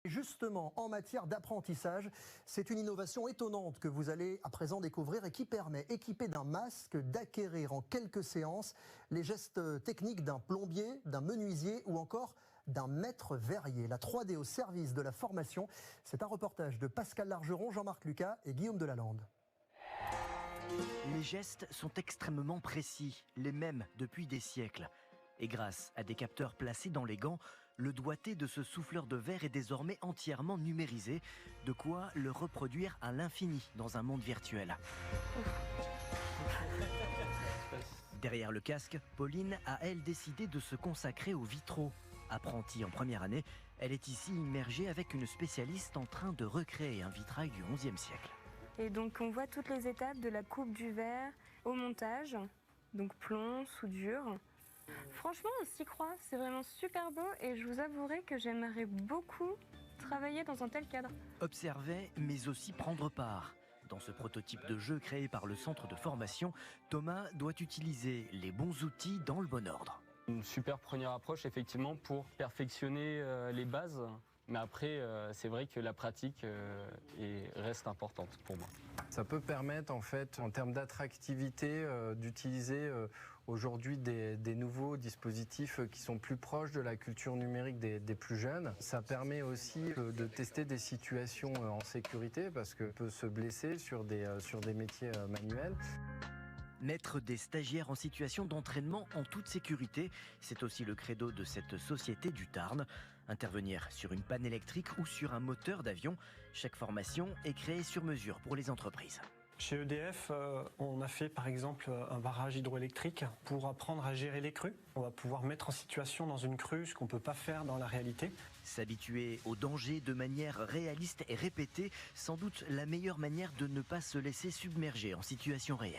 Justement, en matière d'apprentissage, c'est une innovation étonnante que vous allez à présent découvrir et qui permet, équipé d'un masque, d'acquérir en quelques séances les gestes techniques d'un plombier, d'un menuisier ou encore d'un maître verrier. La 3D au service de la formation, c'est un reportage de Pascal Largeron, Jean-Marc Lucas et Guillaume Delalande. Les gestes sont extrêmement précis, les mêmes depuis des siècles. Et grâce à des capteurs placés dans les gants, le doigté de ce souffleur de verre est désormais entièrement numérisé, de quoi le reproduire à l'infini dans un monde virtuel. Derrière le casque, Pauline a elle décidé de se consacrer aux vitraux. Apprentie en première année, elle est ici immergée avec une spécialiste en train de recréer un vitrail du XIe siècle. Et donc on voit toutes les étapes de la coupe du verre au montage, donc plomb, soudure. Franchement, on s'y croit, c'est vraiment super beau et je vous avouerai que j'aimerais beaucoup travailler dans un tel cadre. Observer, mais aussi prendre part. Dans ce prototype de jeu créé par le centre de formation, Thomas doit utiliser les bons outils dans le bon ordre. Une super première approche effectivement pour perfectionner les bases. Mais après, c'est vrai que la pratique reste importante pour moi. Ça peut permettre, en fait, en termes d'attractivité, d'utiliser aujourd'hui des nouveaux dispositifs qui sont plus proches de la culture numérique des plus jeunes. Ça permet aussi de tester des situations en sécurité parce qu'on peut se blesser sur des métiers manuels. Mettre des stagiaires en situation d'entraînement en toute sécurité, c'est aussi le credo de cette société du Tarn. Intervenir sur une panne électrique ou sur un moteur d'avion, chaque formation est créée sur mesure pour les entreprises. Chez EDF, on a fait par exemple un barrage hydroélectrique pour apprendre à gérer les crues. On va pouvoir mettre en situation dans une crue ce qu'on ne peut pas faire dans la réalité. S'habituer au danger de manière réaliste et répétée, sans doute la meilleure manière de ne pas se laisser submerger en situation réelle.